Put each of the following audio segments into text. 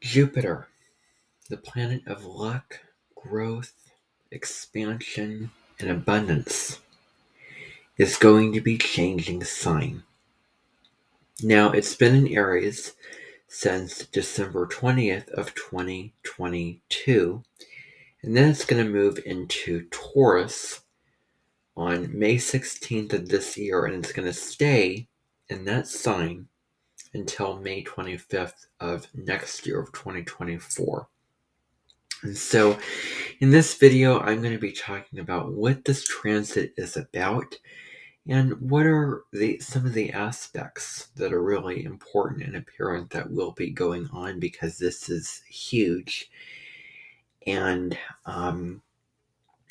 Jupiter, the planet of luck, growth, expansion, and abundance, is going to be changing sign. Now, it's been in Aries since December 20th of 2022, and then it's going to move into Taurus on May 16th of this year, and it's going to stay in that sign until May 25th of next year of 2024. And so in this video, I'm going to be talking about what this transit is about and what are some of the aspects that are really important and apparent that will be going on, because this is huge. And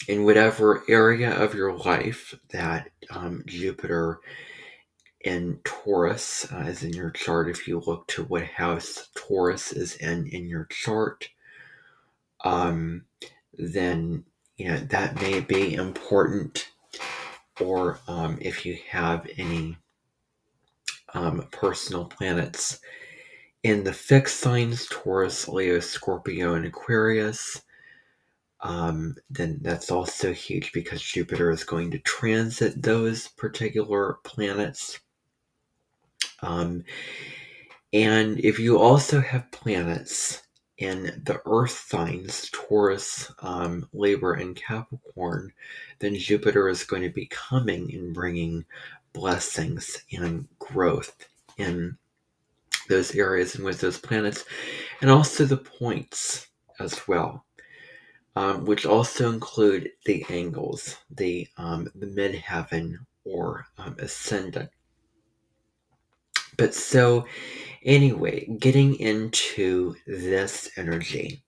in whatever area of your life that Jupiter in Taurus is in your chart, if you look to what house Taurus is in your chart, then that may be important. Or if you have any personal planets in the fixed signs, Taurus, Leo, Scorpio, and Aquarius, then that's also huge, because Jupiter is going to transit those particular planets. And if you also have planets in the earth signs, Taurus, Libra, and Capricorn, then Jupiter is going to be coming and bringing blessings and growth in those areas and with those planets, and also the points as well, which also include the angles, the midheaven or ascendant. But so anyway, getting into this energy.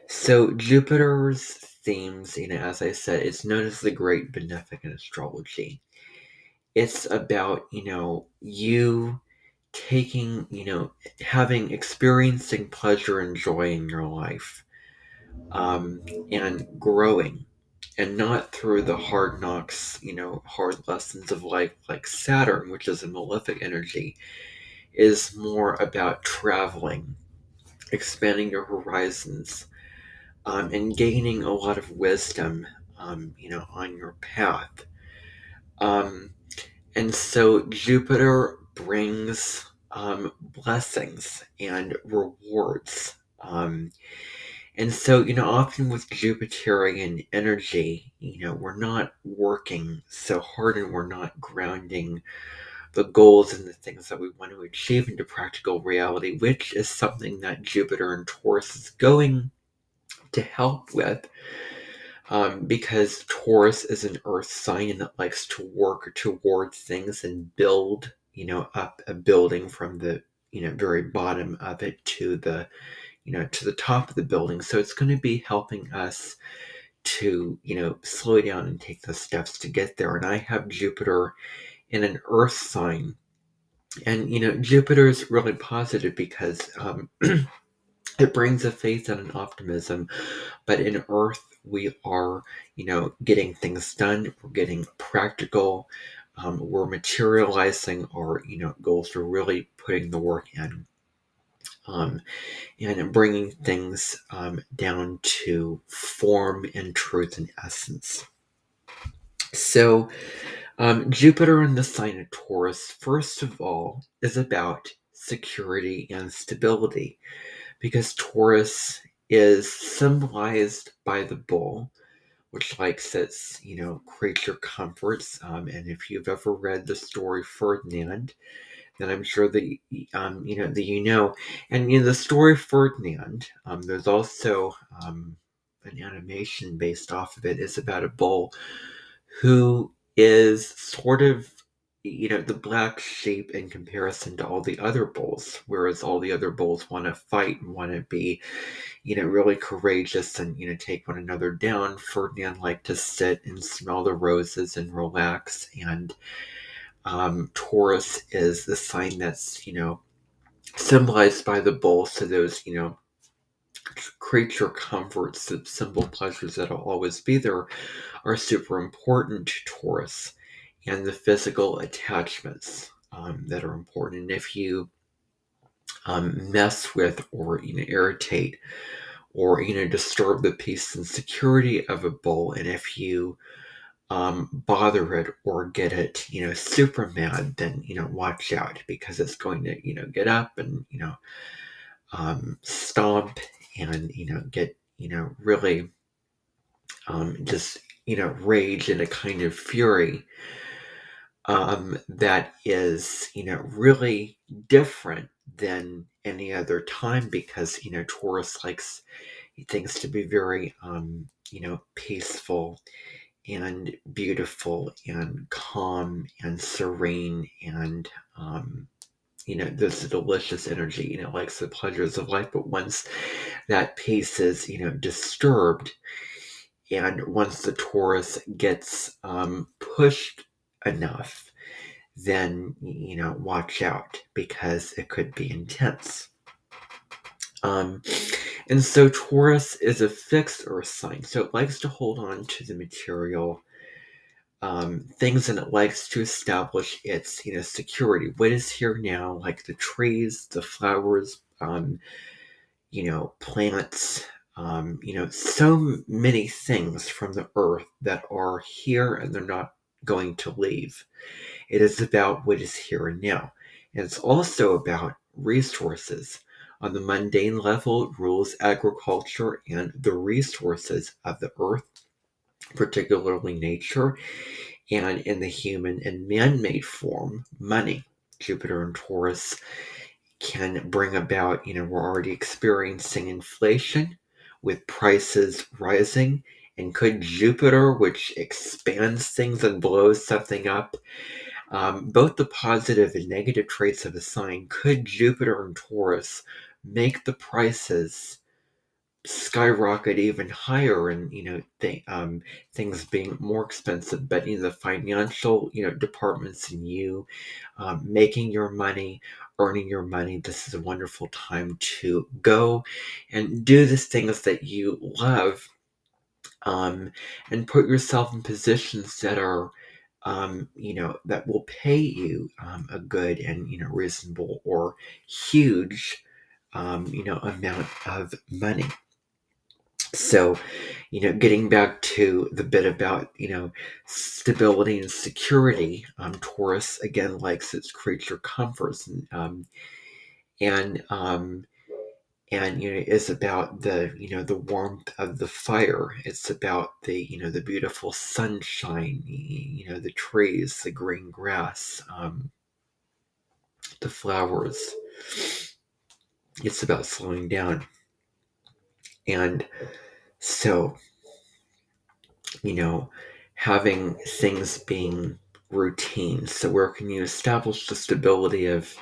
So Jupiter's themes, as I said, it's known as the Great Beneficent Astrology. It's about, you taking, experiencing pleasure and joy in your life, and growing, and not through the hard knocks, hard lessons of life, like Saturn, which is a malefic energy, is more about traveling, expanding your horizons, and gaining a lot of wisdom, on your path. And so Jupiter brings blessings and rewards. And so, often with Jupiterian energy, we're not working so hard, and we're not grounding the goals and the things that we want to achieve into practical reality, which is something that Jupiter and Taurus is going to help with, because Taurus is an earth sign that likes to work towards things and build, up a building from the, very bottom of it to the, to the top of the building. So it's going to be helping us to, slow down and take those steps to get there. And I have Jupiter in an earth sign. And, Jupiter is really positive because it brings a faith and an optimism. But in earth, we are, getting things done. We're getting practical. We're materializing our, goals. We're really putting the work in. And bringing things down to form and truth and essence. So, Jupiter in the sign of Taurus, first of all, is about security and stability, because Taurus is symbolized by the bull, which likes its, creature comforts. And if you've ever read the story Ferdinand, then I'm sure that and in the story Ferdinand, there's also an animation based off of it. Is about a bull who is sort of, the black sheep in comparison to all the other bulls, whereas all the other bulls want to fight and want to be, really courageous and, take one another down. Ferdinand liked to sit and smell the roses and relax. And Taurus is the sign that's, symbolized by the bull. So those, creature comforts, the simple pleasures that'll always be there, are super important to Taurus, and the physical attachments that are important. And if you mess with or irritate or disturb the peace and security of a bull. And if you bother it or get it super mad, then watch out, because it's going to get up and stomp and get really just rage and a kind of fury that is really different than any other time, because Taurus likes things to be very peaceful and beautiful and calm and serene, and there's a delicious energy, likes the pleasures of life. But once that peace is disturbed, and once the Taurus gets pushed enough, then watch out, because it could be intense. And so Taurus is a fixed earth sign, so it likes to hold on to the material things, and it likes to establish its security. What is here now, like the trees, the flowers, plants, so many things from the earth that are here and they're not going to leave. It is about what is here and now. And it's also about resources. On the mundane level, it rules agriculture and the resources of the earth, particularly nature, and in the human and man-made form, money. Jupiter and Taurus can bring about, we're already experiencing inflation with prices rising. And could Jupiter, which expands things and blows something up, both the positive and negative traits of a sign, could Jupiter and Taurus make the prices skyrocket even higher, and things being more expensive? But the financial departments, and you making your money, earning your money, this is a wonderful time to go and do the things that you love, and put yourself in positions that are that will pay you a good and reasonable or huge amount of money. So, getting back to the bit about, stability and security, Taurus again likes its creature comforts, and is about the warmth of the fire. It's about the beautiful sunshine, the trees, the green grass, the flowers. It's about slowing down. And so, having things being routine. So where can you establish the stability of,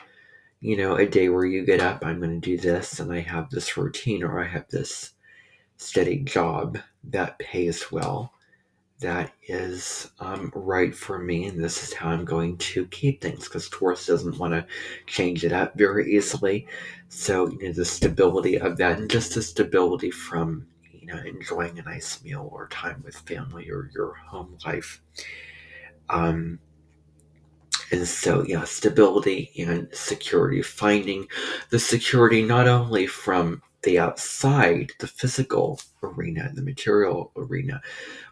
a day where you get up, I'm going to do this, and I have this routine, or I have this steady job that pays well, that is right for me, and this is how I'm going to keep things, because Taurus doesn't want to change it up very easily. So, the stability of that, and just the stability from, enjoying a nice meal or time with family or your home life. And so, stability and security, finding the security not only from the outside, the physical arena, the material arena,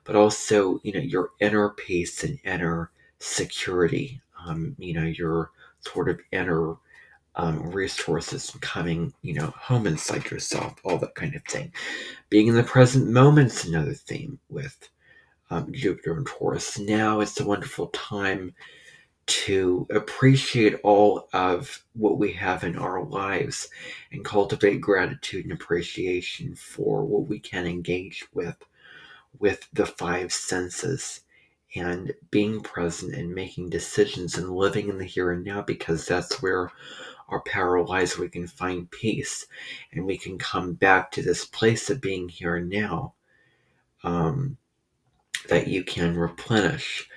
but also, your inner peace and inner security, your sort of inner resources coming, home inside yourself, all that kind of thing. Being in the present moment's another theme with Jupiter and Taurus. Now it's a wonderful time to appreciate all of what we have in our lives and cultivate gratitude and appreciation for what we can engage with the five senses, and being present and making decisions and living in the here and now, because that's where our power lies. We can find peace, and we can come back to this place of being here and now, that you can replenish,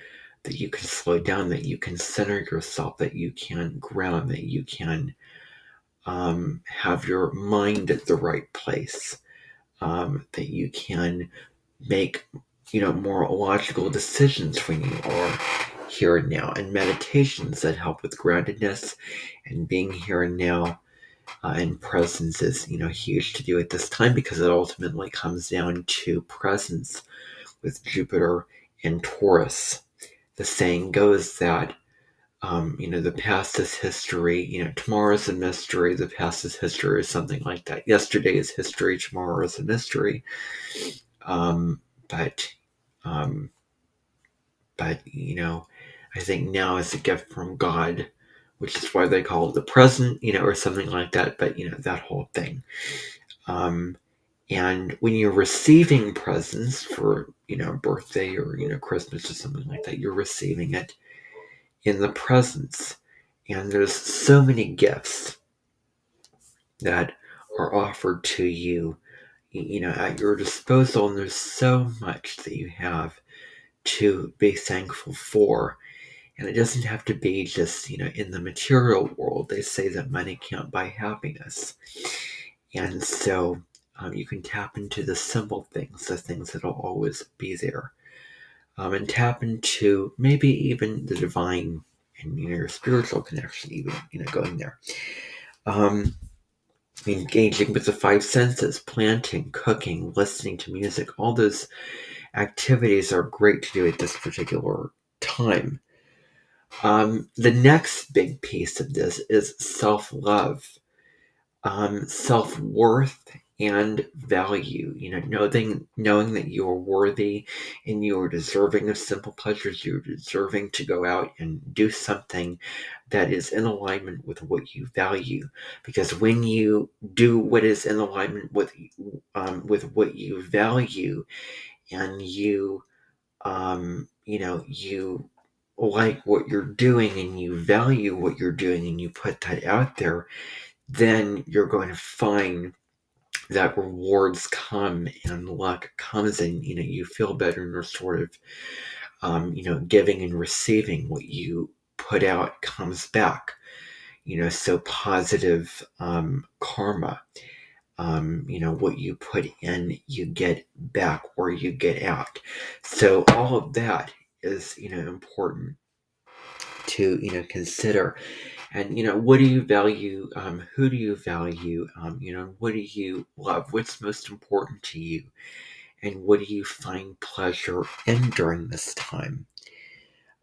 that you can slow down, that you can center yourself, that you can ground, that you can have your mind at the right place, that you can make more logical decisions when you are here and now, and meditations that help with groundedness and being here and now, And presence is, huge to do at this time because it ultimately comes down to presence with Jupiter and Taurus. The saying goes that, the past is history, tomorrow is a mystery, the past is history, or something like that. Yesterday is history, tomorrow is a mystery. Um, but, um, but, I think now is a gift from God, which is why they call it the present, or something like that. But, that whole thing. And when you're receiving presents for, birthday or, Christmas or something like that, you're receiving it in the presence. And there's so many gifts that are offered to you, at your disposal. And there's so much that you have to be thankful for. And it doesn't have to be just, in the material world. They say that money can't buy happiness. And so you can tap into the simple things, the things that'll always be there. And tap into maybe even the divine and, your spiritual connection, even, going there. Engaging with the five senses, planting, cooking, listening to music, all those activities are great to do at this particular time. The next big piece of this is self-love, self-worth, and value. Knowing that you are worthy and you are deserving of simple pleasures. You're deserving to go out and do something that is in alignment with what you value. Because when you do what is in alignment with what you value, and you you like what you're doing and you value what you're doing and you put that out there, then you're going to find that rewards come and luck comes, and you feel better, and you're sort of giving and receiving. What you put out comes back, so positive karma. What you put in, you get back, or you get out. So all of that is, important to, consider. And, what do you value? Who do you value? What do you love? What's most important to you? And what do you find pleasure in during this time?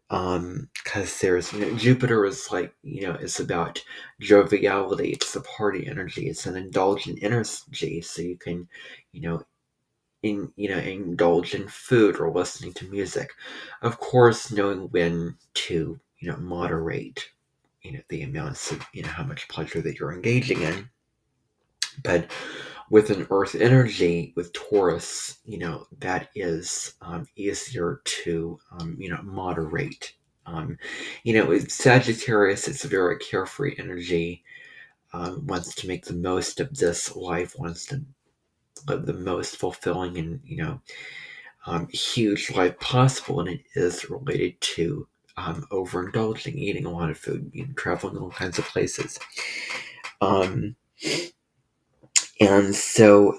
Because there's, Jupiter is like, it's about joviality. It's the party energy. It's an indulgent energy. So you can, you know, indulge in food or listening to music. Of course, knowing when to, moderate, the amounts of, how much pleasure that you're engaging in. But with an earth energy, with Taurus, that is easier to, moderate. With Sagittarius, it's a very carefree energy, wants to make the most of this life, wants to live the most fulfilling and, huge life possible. And it is related to overindulging, eating a lot of food, traveling all kinds of places. And so,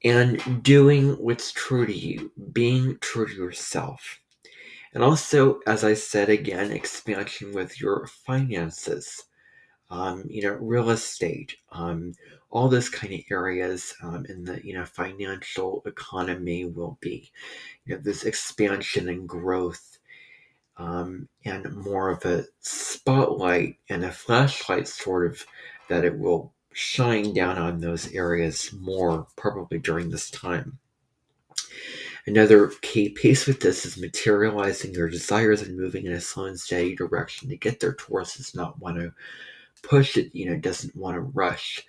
and doing what's true to you, being true to yourself. And also, as I said again, expansion with your finances, real estate, all those kind of areas in the, financial economy will be, this expansion and growth, and more of a spotlight and a flashlight sort of, that it will shine down on those areas more probably during this time. Another key piece with this is materializing your desires and moving in a slow and steady direction to get there. Taurus does not want to push it, doesn't want to rush.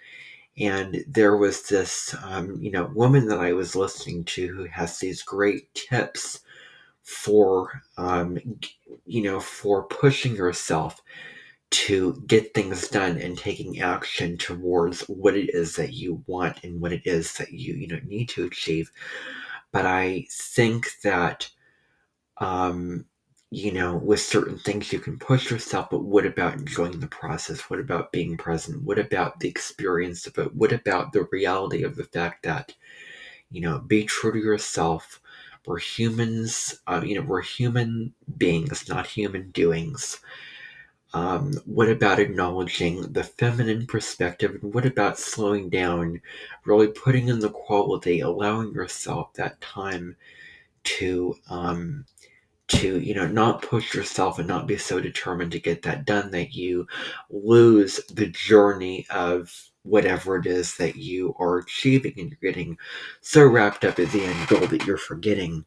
And there was this, woman that I was listening to who has these great tips for, for pushing yourself to get things done and taking action towards what it is that you want and what it is that you, need to achieve. But I think that, with certain things you can push yourself, but what about enjoying the process? What about being present? What about the experience of it? What about the reality of the fact that, be true to yourself? We're humans, we're human beings, not human doings. What about acknowledging the feminine perspective? And what about slowing down, really putting in the quality, allowing yourself that time to not push yourself and not be so determined to get that done that you lose the journey of whatever it is that you are achieving, and you're getting so wrapped up at the end goal that you're forgetting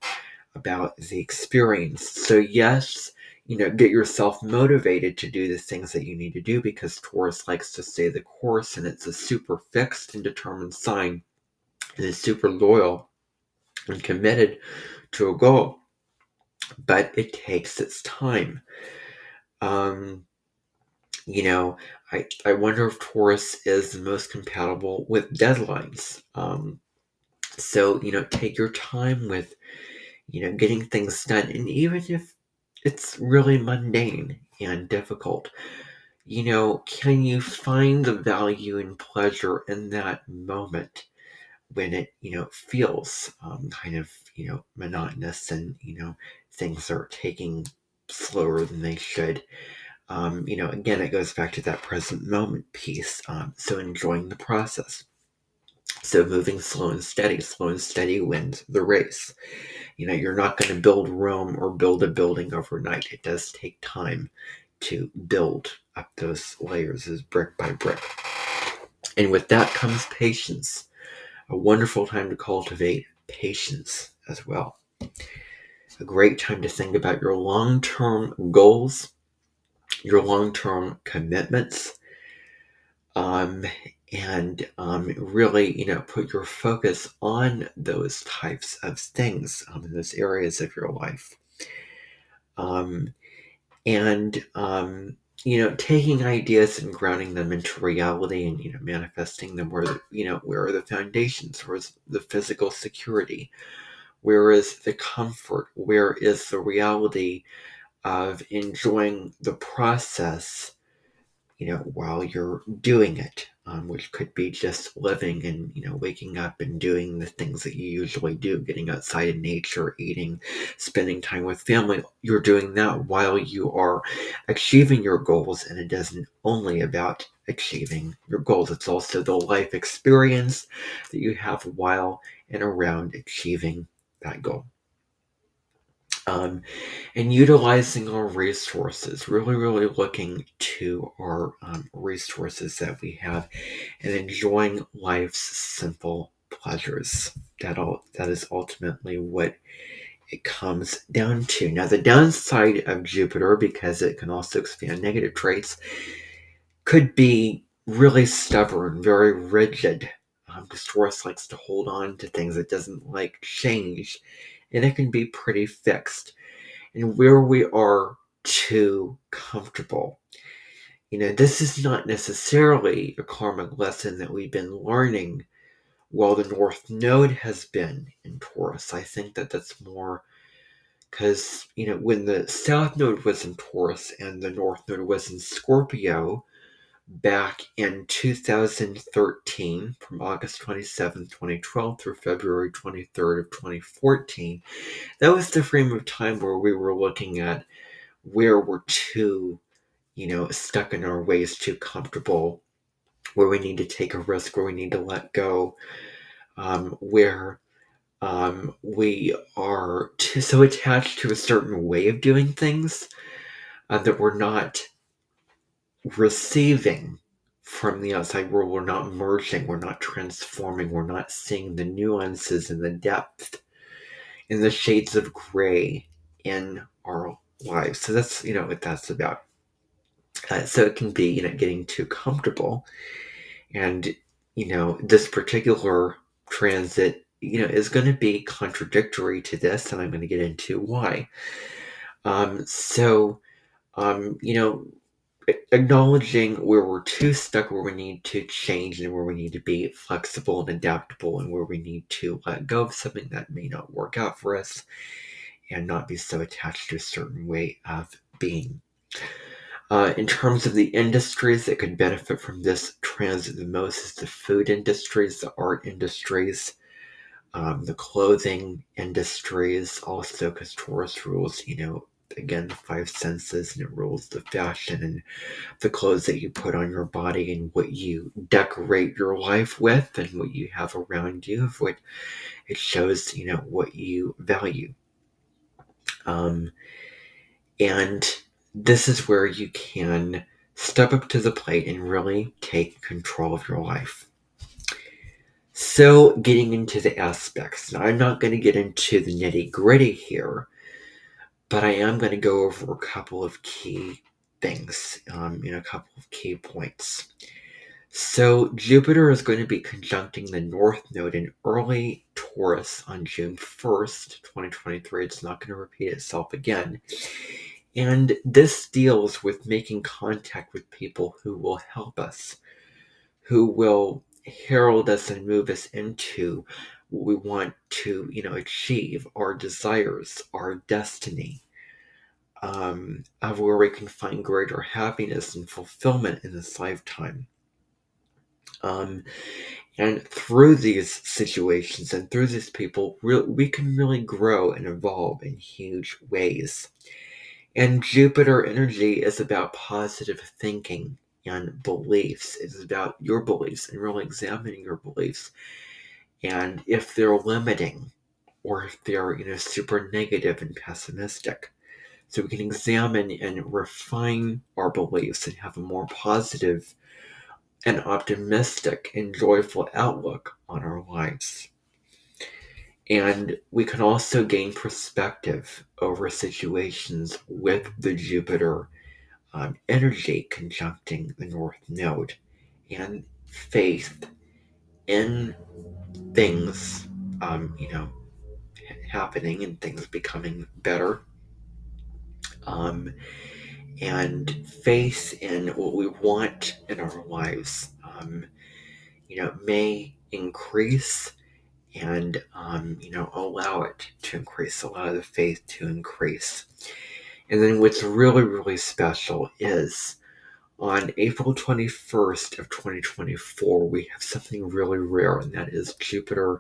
about the experience. So yes, get yourself motivated to do the things that you need to do, because Taurus likes to stay the course, and it's a super fixed and determined sign, and is super loyal and committed to a goal. But it takes its time. Um, I wonder if Taurus is the most compatible with deadlines. So, take your time with, getting things done. And even if it's really mundane and difficult, can you find the value and pleasure in that moment when it, feels kind of, monotonous, and, things are taking slower than they should? Again, it goes back to that present moment piece. So enjoying the process. So moving slow and steady wins the race. You're not going to build Rome or build a building overnight. It does take time to build up those layers as brick by brick. And with that comes patience. A wonderful time to cultivate patience as well. A great time to think about your long-term goals, your long-term commitments, and really, put your focus on those types of things, in those areas of your life. Um, and taking ideas and grounding them into reality, and manifesting them where are the foundations, where is the physical security, where is the comfort, where is the reality of enjoying the process, while you're doing it, which could be just living and, waking up and doing the things that you usually do, getting outside in nature, eating, spending time with family. You're doing that while you are achieving your goals, and it isn't only about achieving your goals. It's also the life experience that you have while and around achieving that goal. Um, and utilizing our resources, really, really looking to our resources that we have, and enjoying life's simple pleasures. That is ultimately what it comes down to. Now, the downside of Jupiter, because it can also expand negative traits, could be really stubborn, very rigid, because Taurus likes to hold on to things. It doesn't like change, and it can be pretty fixed. And where we are too comfortable. This is not necessarily a karmic lesson that we've been learning while the North Node has been in Taurus. I think that that's more because, when the South Node was in Taurus and the North Node was in Scorpio back in 2013, from August 27th, 2012 through February 23rd of 2014, that was the frame of time where we were looking at where we're too, stuck in our ways, too comfortable, where we need to take a risk, where we need to let go, where we are so attached to a certain way of doing things that we're not receiving from the outside world. We're not merging, we're not transforming, we're not seeing the nuances and the depth and the shades of gray in our lives. So that's, what that's about. So it can be, getting too comfortable. And, this particular transit, is going to be contradictory to this, and I'm going to get into why. So, acknowledging where we're too stuck, where we need to change, and where we need to be flexible and adaptable, and where we need to let go of something that may not work out for us, and not be so attached to a certain way of being. In terms of the industries that could benefit from this transit the most is the food industries, the art industries, the clothing industries, also because Taurus rules, again, the five senses, and it rules the fashion and the clothes that you put on your body and what you decorate your life with and what you have around you, of what it shows, what you value. And this is where you can step up to the plate and really take control of your life. So, getting into the aspects. Now, I'm not going to get into the nitty gritty here, but I am going to go over a couple of key things, a couple of key points. So, Jupiter is going to be conjuncting the North Node in early Taurus on June 1st, 2023. It's not going to repeat itself again. And this deals with making contact with people who will help us, who will herald us and move us into what we want to, achieve, our desires, our destiny, of where we can find greater happiness and fulfillment in this lifetime. And through these situations and through these people, we can really grow and evolve in huge ways. And Jupiter energy is about positive thinking and beliefs. It's about your beliefs and really examining your beliefs. And if they're limiting or if they're, super negative and pessimistic. So we can examine and refine our beliefs and have a more positive and optimistic and joyful outlook on our lives. And we can also gain perspective over situations with the Jupiter energy conjuncting the North Node, and faith in things, happening and things becoming better, and faith in what we want in our lives, may increase and, allow it to increase, allow the faith to increase. And then what's really, really special is on April 21st of 2024, we have something really rare, and that is Jupiter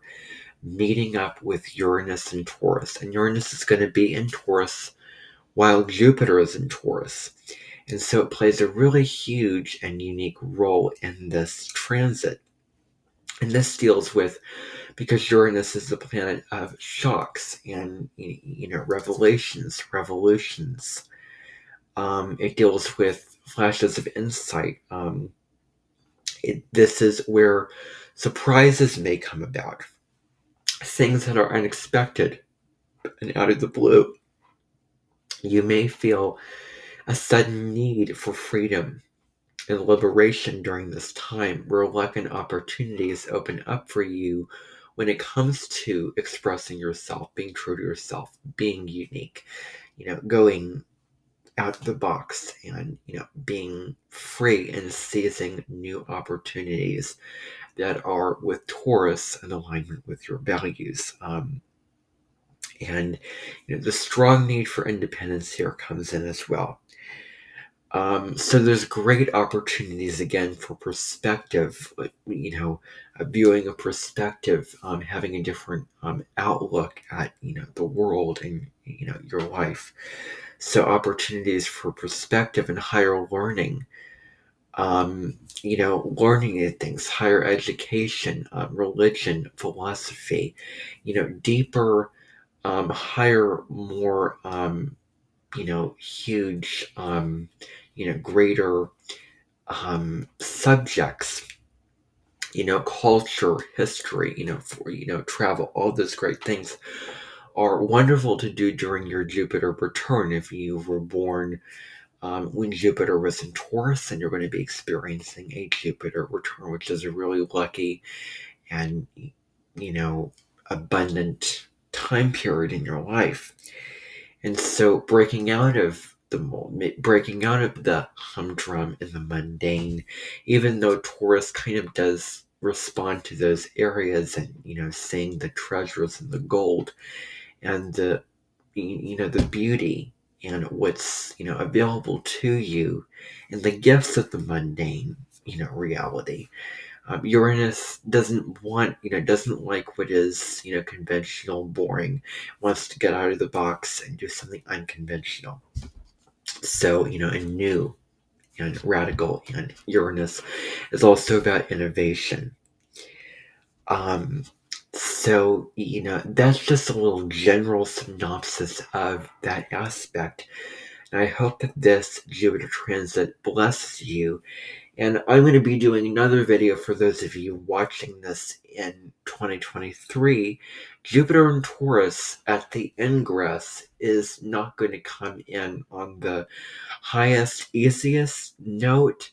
meeting up with Uranus and Taurus. And Uranus is going to be in Taurus while Jupiter is in Taurus. And so it plays a really huge and unique role in this transit. And this deals with, because Uranus is the planet of shocks and, revelations, revolutions. It deals with flashes of insight. This is where surprises may come about, things that are unexpected and out of the blue. You may feel a sudden need for freedom and liberation during this time, where luck and opportunities open up for you when it comes to expressing yourself, being true to yourself, being unique, going out of the box and, being free and seizing new opportunities that are with Taurus in alignment with your values. And the strong need for independence here comes in as well. So there's great opportunities again for perspective, viewing a perspective, having a different outlook at the world and your life. So opportunities for perspective and higher learning, learning new things, higher education, religion, philosophy, deeper, higher, more, huge, greater subjects, culture, history, for, travel, all those great things are wonderful to do during your Jupiter return. If you were born when Jupiter was in Taurus, and you're going to be experiencing a Jupiter return, which is a really lucky and, abundant time period in your life. And so breaking out of the mold, breaking out of the humdrum and the mundane, even though Taurus kind of does respond to those areas and, seeing the treasures and the gold and the beauty and what's, available to you and the gifts of the mundane, reality. Uranus doesn't like what is, conventional, boring, wants to get out of the box and do something unconventional. So, and new and radical, and Uranus is also about innovation. So, that's just a little general synopsis of that aspect. And I hope that this Jupiter transit blesses you. And I'm going to be doing another video for those of you watching this in 2023. Jupiter and Taurus at the ingress is not going to come in on the highest, easiest note.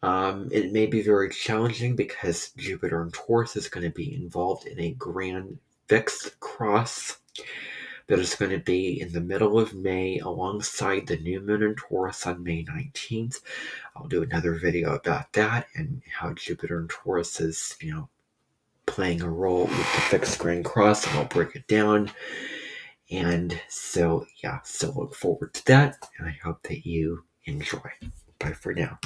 It may be very challenging because Jupiter and Taurus is going to be involved in a grand fixed cross that is going to be in the middle of May alongside the new moon in Taurus on May 19th. I'll do another video about that and how Jupiter and Taurus is, playing a role with the fixed grand cross, and I'll break it down. And so look forward to that, and I hope that you enjoy. Bye for now.